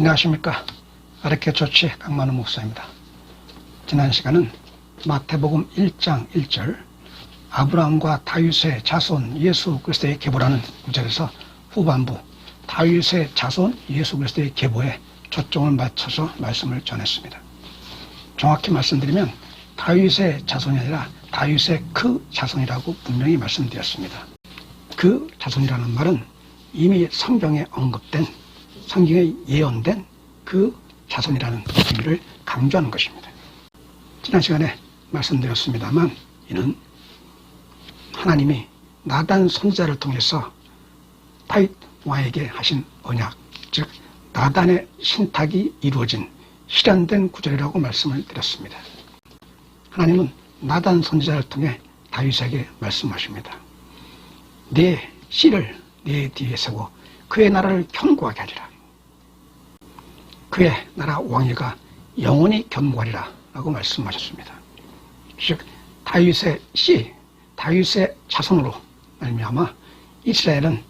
안녕하십니까. 아르케 조치 강만우 목사입니다. 지난 시간은 마태복음 1장 1절 아브라함과 다윗의 자손 예수 그리스도의 계보라는 구절에서 후반부 다윗의 자손 예수 그리스도의 계보에 초점을 맞춰서 말씀을 전했습니다. 정확히 말씀드리면 다윗의 자손이 아니라 다윗의 그 자손이라고 분명히 말씀드렸습니다. 그 자손이라는 말은 이미 성경에 언급된, 성경에 예언된 그 자손이라는 의미를 강조하는 것입니다. 지난 시간에 말씀드렸습니다만 이는 하나님이 나단 선지자를 통해서 다윗 왕에게 하신 언약, 즉 나단의 신탁이 이루어진 실현된 구절이라고 말씀을 드렸습니다. 하나님은 나단 선지자를 통해 다윗에게 말씀하십니다. 내 씨를 내 뒤에 세고 그의 나라를 견고하게 하리라. 그의 나라 왕위가 영원히 견고하리라 라고 말씀하셨습니다. 즉 다윗의 씨, 다윗의 자손으로 말미암아 이스라엘은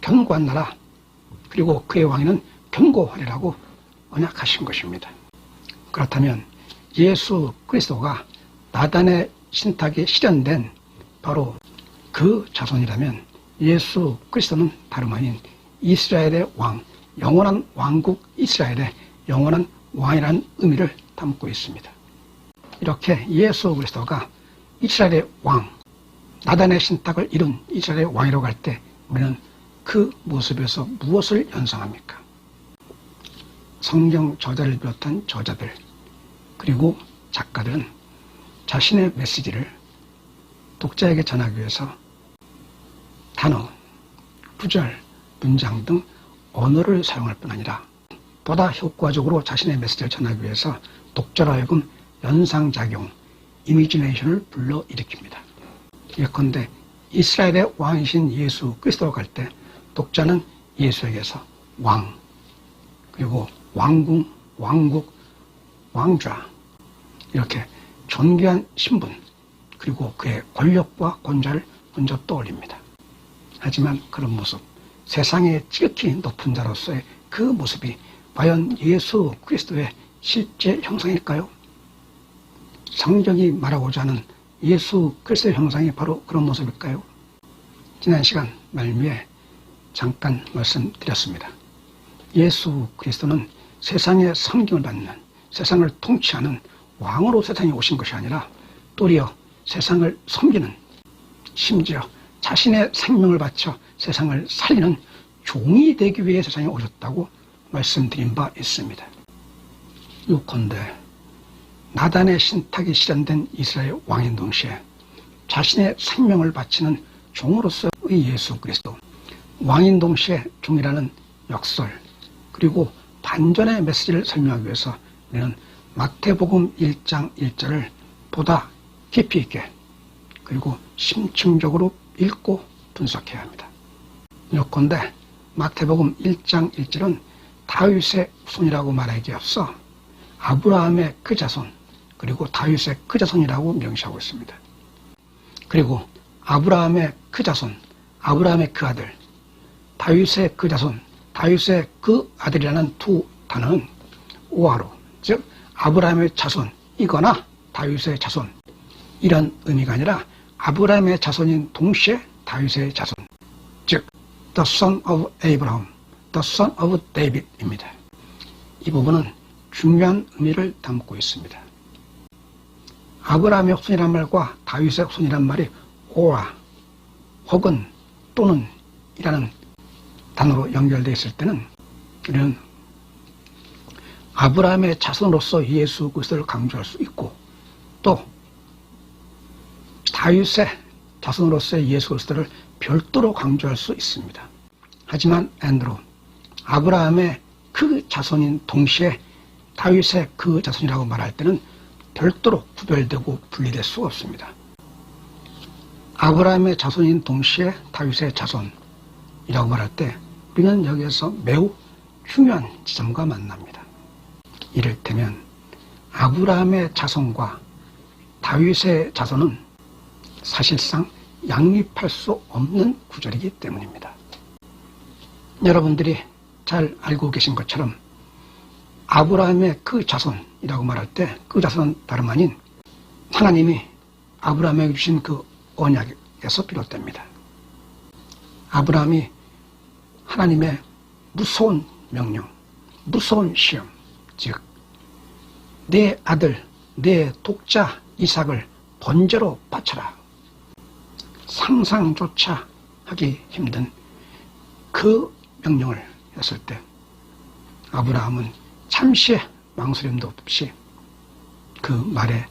견고한 나라, 그리고 그의 왕위는 견고하리라고 언약하신 것입니다. 그렇다면 예수 그리스도가 나단의 신탁에 실현된 바로 그 자손이라면 예수 그리스도는 다름 아닌 이스라엘의 왕, 영원한 왕국 이스라엘의 영원한 왕이라는 의미를 담고 있습니다. 이렇게 예수 그리스도가 이스라엘의 왕, 나단의 신탁을 이룬 이스라엘의 왕이라고 할 때 우리는 그 모습에서 무엇을 연상합니까? 성경 저자를 비롯한 저자들, 그리고 작가들은 자신의 메시지를 독자에게 전하기 위해서 단어, 구절, 문장 등 언어를 사용할 뿐 아니라 보다 효과적으로 자신의 메시지를 전하기 위해서 독자로 하여금 연상작용, 이미지네이션을 불러일으킵니다. 예컨대 이스라엘의 왕이신 예수 그리스도가 갈 때 독자는 예수에게서 왕, 그리고 왕궁, 왕국, 왕좌, 이렇게 존귀한 신분, 그리고 그의 권력과 권좌를 먼저 떠올립니다. 하지만 그런 모습, 세상의 지극히 높은 자로서의 그 모습이 과연 예수 그리스도의 실제 형상일까요? 성경이 말하고자 하는 예수 그리스도의 형상이 바로 그런 모습일까요? 지난 시간 말미에 잠깐 말씀드렸습니다. 예수 그리스도는 세상의 섬김을 받는, 세상을 통치하는 왕으로 세상에 오신 것이 아니라 도리어 세상을 섬기는, 심지어 자신의 생명을 바쳐 세상을 살리는 종이 되기 위해 세상에 오셨다고 말씀드린 바 있습니다. 요컨대 나단의 신탁이 실현된 이스라엘 왕인 동시에 자신의 생명을 바치는 종으로서의 예수 그리스도, 왕인 동시에 종이라는 역설, 그리고 반전의 메시지를 설명하기 위해서 우리는 마태복음 1장 1절을 보다 깊이 있게 그리고 심층적으로 읽고 분석해야 합니다. 요컨대 마태복음 1장 1절은 다윗의 후손이라고 말하기에 앞서 아브라함의 그 자손, 그리고 다윗의 그 자손이라고 명시하고 있습니다. 그리고 아브라함의 그 자손, 아브라함의 그 아들, 다윗의 그 자손, 다윗의 그 아들이라는 두 단어는 오하로, 즉 아브라함의 자손이거나 다윗의 자손, 이런 의미가 아니라 아브라함의 자손인 동시에 다윗의 자손, 즉 the son of Abraham, the son of David입니다. 이 부분은 중요한 의미를 담고 있습니다. 아브라함의 후손이란 말과 다윗의 후손이란 말이 오라, 혹은, 또는 이라는 단어로 연결되어 있을 때는 우리는 아브라함의 자손으로서 예수 그리스도를 강조할 수 있고, 또 다윗의 자손으로서의 예수 그리스도를 별도로 강조할 수 있습니다. 하지만 앤드로 아브라함의 그 자손인 동시에 다윗의 그 자손이라고 말할 때는 별도로 구별되고 분리될 수가 없습니다. 아브라함의 자손인 동시에 다윗의 자손이라고 말할 때 우리는 여기에서 매우 중요한 지점과 만납니다. 이를테면 아브라함의 자손과 다윗의 자손은 사실상 양립할 수 없는 구절이기 때문입니다. 여러분들이 잘 알고 계신 것처럼 아브라함의 그 자손이라고 말할 때 그 자손은 다름 아닌 하나님이 아브라함에게 주신 그 언약에서 비롯됩니다. 아브라함이 하나님의 무서운 명령, 무서운 시험, 즉 내 아들, 내 독자 이삭을 번제로 바쳐라. 상상조차 하기 힘든 그 명령을 했을 때 아브라함은 잠시의 망설임도 없이 그 말에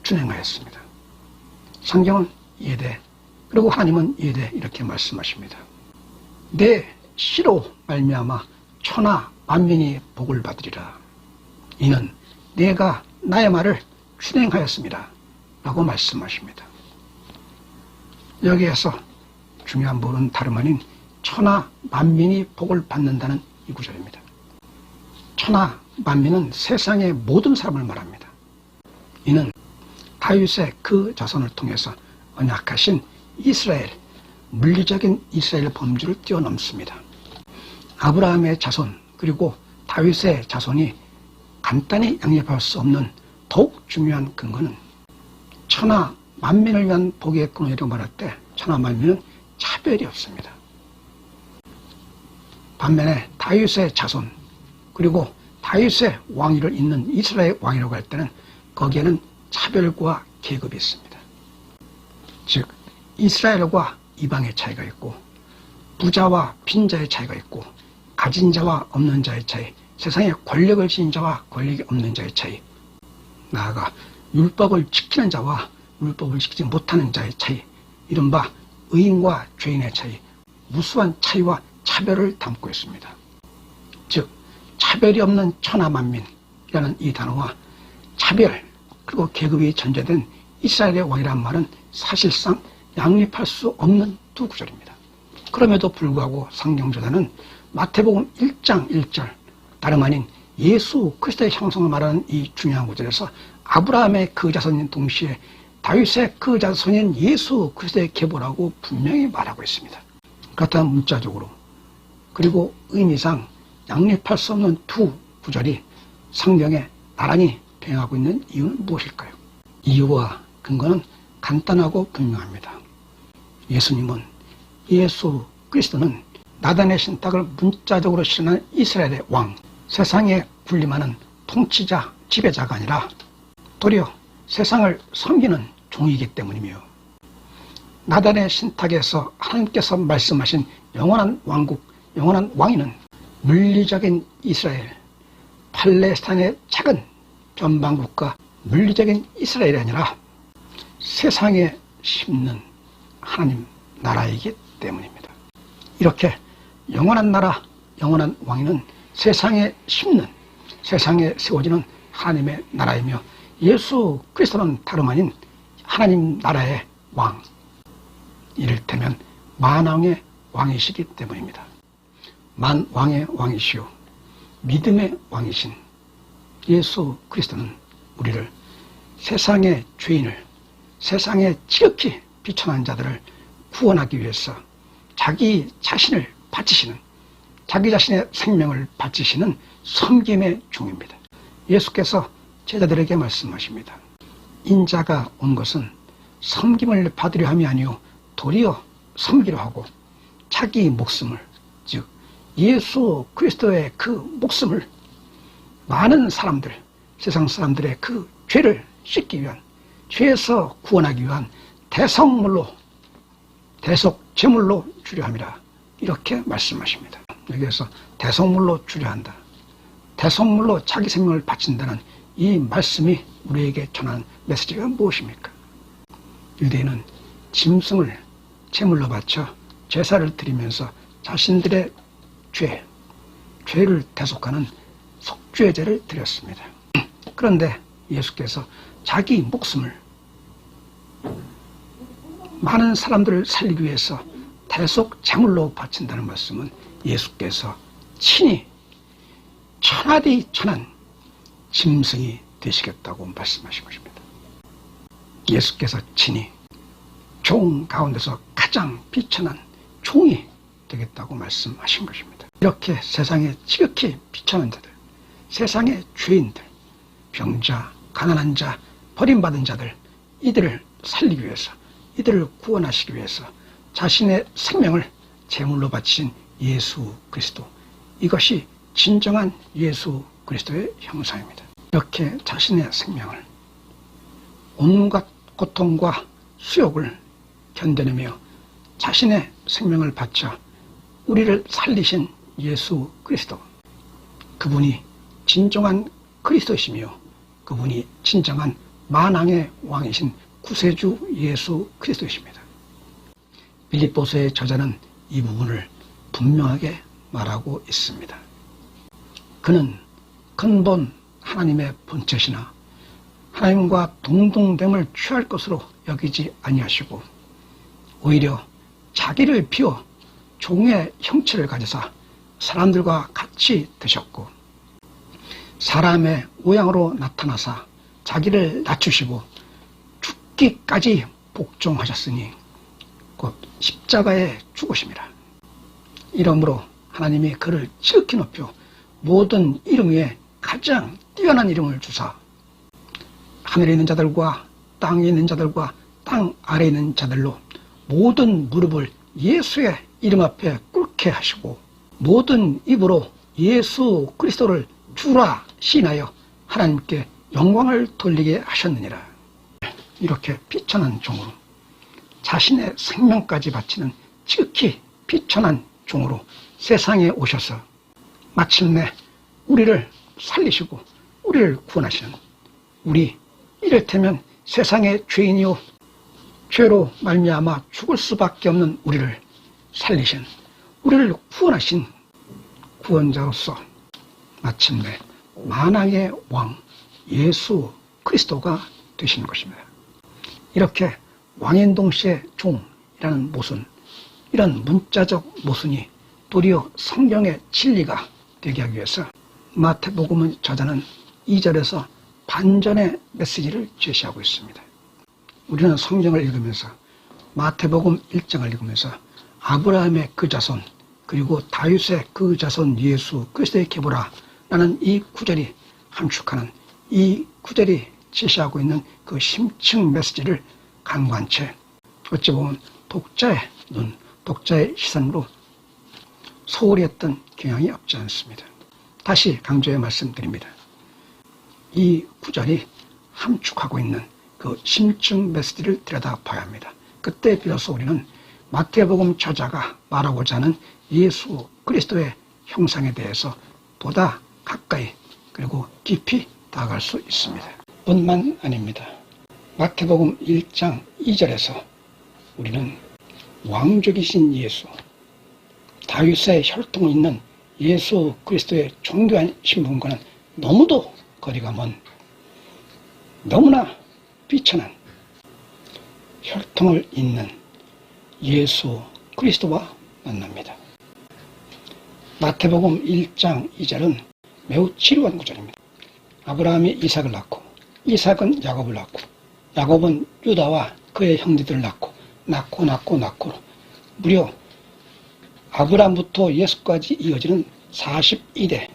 준행하였습니다. 성경은 이해돼, 그리고 하나님은 이해돼 이렇게 말씀하십니다. 내 씨로 말미암아 천하 만민이 복을 받으리라. 이는 내가 나의 말을 준행하였습니다. 라고 말씀하십니다. 여기에서 중요한 부분은 다름 아닌 천하 만민이 복을 받는다는 이 구절입니다. 천하 만민은 세상의 모든 사람을 말합니다. 이는 다윗의 그 자손을 통해서 언약하신 이스라엘, 물리적인 이스라엘 범주를 뛰어넘습니다. 아브라함의 자손 그리고 다윗의 자손이 간단히 양립할 수 없는 더욱 중요한 근거는 천하 만민을 위한 복의 근원이라고 말할 때 천하 만민은 차별이 없습니다. 반면에 다윗의 자손 그리고 다윗의 왕위를 잇는 이스라엘 왕이라고 할 때는 거기에는 차별과 계급이 있습니다. 즉 이스라엘과 이방의 차이가 있고 부자와 빈자의 차이가 있고 가진 자와 없는 자의 차이, 세상에 권력을 지닌 자와 권력이 없는 자의 차이, 나아가 율법을 지키는 자와 율법을 지키지 못하는 자의 차이, 이른바 의인과 죄인의 차이, 무수한 차이와 차별을 담고 있습니다. 즉 차별이 없는 천하만민이라는 이 단어와 차별 그리고 계급이 전제된 이스라엘의 왕이라는 말은 사실상 양립할 수 없는 두 구절입니다. 그럼에도 불구하고 성경저자는 마태복음 1장 1절 다름 아닌 예수 그리스도의 형성을 말하는 이 중요한 구절에서 아브라함의 그 자손인 동시에 다윗의 그 자손인 예수 그리스도의 계보라고 분명히 말하고 있습니다. 그렇다면 문자적으로 그리고 의미상 양립할 수 없는 두 구절이 성경에 나란히 병행하고 있는 이유는 무엇일까요? 이유와 근거는 간단하고 분명합니다. 예수님은 예수 그리스도는 나단의 신탁을 문자적으로 실현한 이스라엘의 왕, 세상에 군림하는 통치자, 지배자가 아니라 도리어 세상을 섬기는 종이기 때문이며 나단의 신탁에서 하나님께서 말씀하신 영원한 왕국, 영원한 왕위는 물리적인 이스라엘, 팔레스타인의 작은 변방국가 물리적인 이스라엘이 아니라 세상에 심는 하나님 나라이기 때문입니다. 이렇게 영원한 나라, 영원한 왕위는 세상에 심는, 세상에 세워지는 하나님의 나라이며 예수 그리스도는 다름 아닌 하나님 나라의 왕, 이를테면 만왕의 왕이시기 때문입니다. 만왕의 왕이시오 믿음의 왕이신 예수 그리스도는 우리를 세상의 죄인을, 세상에 지극히 비천한 자들을 구원하기 위해서 자기 자신을 바치시는, 자기 자신의 생명을 바치시는 섬김의 종입니다. 예수께서 제자들에게 말씀하십니다. 인자가 온 것은 섬김을 받으려 함이 아니요 도리어 섬기려 하고 자기 목숨을, 즉 예수 그리스도의 그 목숨을 많은 사람들, 세상 사람들의 그 죄를 씻기 위한, 죄에서 구원하기 위한 대성물로, 대속 제물로 주려 함이라 이렇게 말씀하십니다. 여기에서 대성물로 주려 한다, 대성물로 자기 생명을 바친다는 이 말씀이 우리에게 전하는 메시지가 무엇입니까? 유대인은 짐승을 제물로 바쳐 제사를 드리면서 자신들의 죄를 대속하는 속죄제를 드렸습니다. 그런데 예수께서 자기 목숨을 많은 사람들을 살리기 위해서 대속 제물로 바친다는 말씀은 예수께서 친히 천하디 천한 짐승이 되시겠다고 말씀하신 것입니다. 예수께서 친히 종 가운데서 가장 비천한 종이 되겠다고 말씀하신 것입니다. 이렇게 세상에 지극히 비천한 자들, 세상의 죄인들, 병자, 가난한 자, 버림받은 자들, 이들을 살리기 위해서, 이들을 구원하시기 위해서 자신의 생명을 제물로 바친 예수 그리스도, 이것이 진정한 예수 그리스도의 형상입니다. 이렇게 자신의 생명을 온갖 고통과 수욕을 견뎌내며 자신의 생명을 바쳐 우리를 살리신 예수 그리스도, 그분이 진정한 그리스도이시며 그분이 진정한 만왕의 왕이신 구세주 예수 그리스도이십니다. 빌립보서의 저자는 이 부분을 분명하게 말하고 있습니다. 그는 근본 하나님의 본체시나 하나님과 동등됨을 취할 것으로 여기지 아니하시고 오히려 자기를 비워 종의 형체를 가지사 사람들과 같이 되셨고 사람의 모양으로 나타나사 자기를 낮추시고 죽기까지 복종하셨으니 곧 십자가에 죽으심이라. 이러므로 하나님이 그를 지극히 높여 모든 이름 위에 가장 뛰어난 이름을 주사 하늘에 있는 자들과 땅에 있는 자들과 땅 아래에 있는 자들로 모든 무릎을 예수의 이름 앞에 꿇게 하시고 모든 입으로 예수 그리스도를 주라 시인하여 하나님께 영광을 돌리게 하셨느니라. 이렇게 비천한 종으로 자신의 생명까지 바치는 지극히 비천한 종으로 세상에 오셔서 마침내 우리를 살리시고 우리를 구원하시는, 우리 이를테면 세상의 죄인이요 죄로 말미암아 죽을 수밖에 없는 우리를 살리신, 우리를 구원하신 구원자로서 마침내 만왕의 왕 예수 그리스도가 되시는 것입니다. 이렇게 왕인 동시에 종이라는 모순, 이런 문자적 모순이 도리어 성경의 진리가 되게 하기 위해서 마태복음 저자는 2절에서 반전의 메시지를 제시하고 있습니다. 우리는 성경을 읽으면서 마태복음 1장을 읽으면서 아브라함의 그 자손 그리고 다윗의 그 자손 예수 그리스도의 계보라 라는 이 구절이 함축하는, 이 구절이 제시하고 있는 그 심층 메시지를 간과한 채 어찌 보면 독자의 눈, 독자의 시선으로 소홀히 했던 경향이 없지 않습니다. 다시 강조해 말씀드립니다. 이 구절이 함축하고 있는 그 심층 메시지를 들여다봐야 합니다. 그때 비로소 우리는 마태복음 저자가 말하고자 하는 예수 그리스도의 형상에 대해서 보다 가까이 그리고 깊이 다가갈 수 있습니다. 뿐만 아닙니다. 마태복음 1장 2절에서 우리는 왕족이신 예수, 다윗의 혈통이 있는 예수 그리스도의 존귀한 신분과는 너무도 거리가 먼, 너무나 비천한 혈통을 잇는 예수 그리스도와 만납니다. 마태복음 1장 2절은 매우 지루한 구절입니다. 아브라함이 이삭을 낳고 이삭은 야곱을 낳고 야곱은 유다와 그의 형제들을 낳고 무려 아브라함부터 예수까지 이어지는 42대의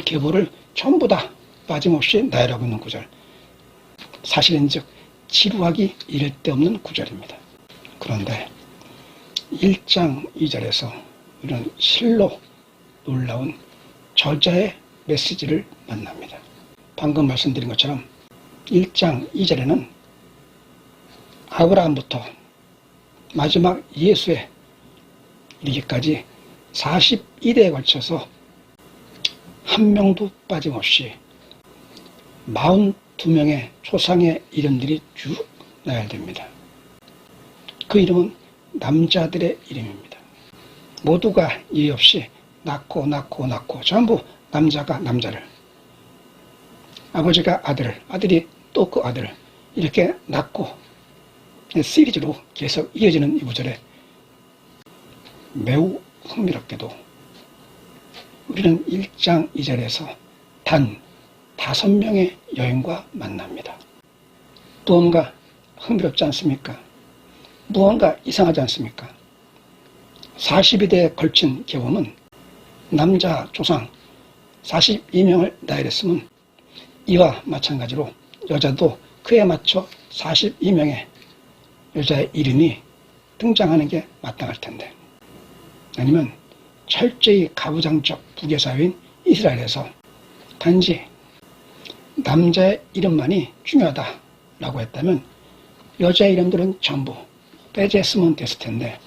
계보를 전부 다 빠짐없이 나열하고 있는 구절. 사실은즉 지루하기 이를 데 없는 구절입니다. 그런데 1장 2절에서 이런 실로 놀라운 저자의 메시지를 만납니다. 방금 말씀드린 것처럼 1장 2절에는 아브라함부터 마지막 예수에 이르기까지 42대에 걸쳐서 한 명도 빠짐없이 42명의 초상의 이름들이 쭉 나열됩니다. 그 이름은 남자들의 이름입니다. 모두가 예의 없이 낳고 전부 남자가 남자를, 아버지가 아들을, 아들이 또 그 아들을 이렇게 낳고 시리즈로 계속 이어지는 이 구절에 매우 흥미롭게도 우리는 1장 2절에서 단 5명의 여인과 만납니다. 무언가 흥미롭지 않습니까? 무언가 이상하지 않습니까? 42대에 걸친 계보는 남자 조상 42명을 나열했으면 이와 마찬가지로 여자도 그에 맞춰 42명의 여자의 이름이 등장하는 게 마땅할 텐데, 아니면 철저히 가부장적 부교사회인 이스라엘에서 단지 남자의 이름만이 중요하다라고 했다면 여자의 이름들은 전부 빼제했으면 됐을 텐데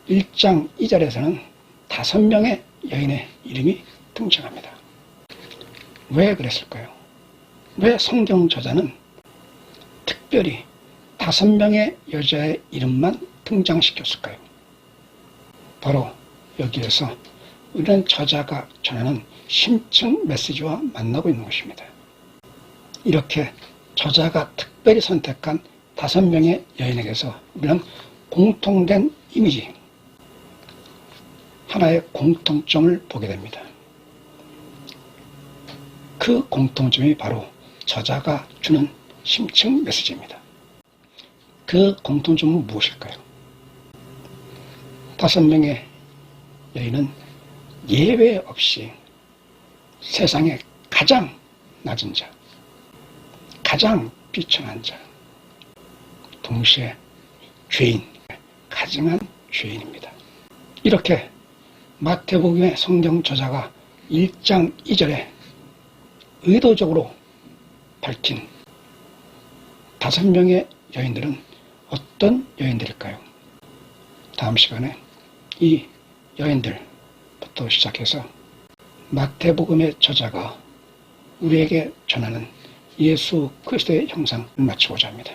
1장 2절에서는 5명의 여인의 이름이 등장합니다. 왜 그랬을까요? 왜 성경 저자는 특별히 5명의 여자의 이름만 등장시켰을까요? 바로 여기에서 우리는 저자가 전하는 심층 메시지와 만나고 있는 것입니다. 이렇게 저자가 특별히 선택한 5명의 여인에게서 우리는 공통된 이미지, 하나의 공통점을 보게 됩니다. 그 공통점이 바로 저자가 주는 심층 메시지입니다. 그 공통점은 무엇일까요? 5명의 여인은 예외 없이 세상에 가장 낮은 자, 가장 비천한 자, 동시에 죄인, 가증한 죄인입니다. 이렇게 마태복음의 성경 저자가 1장 2절에 의도적으로 밝힌 5명의 여인들은 어떤 여인들일까요? 다음 시간에 이 여인들부터 시작해서 마태복음의 저자가 우리에게 전하는 예수 그리스도의 형상을 마치고자 합니다.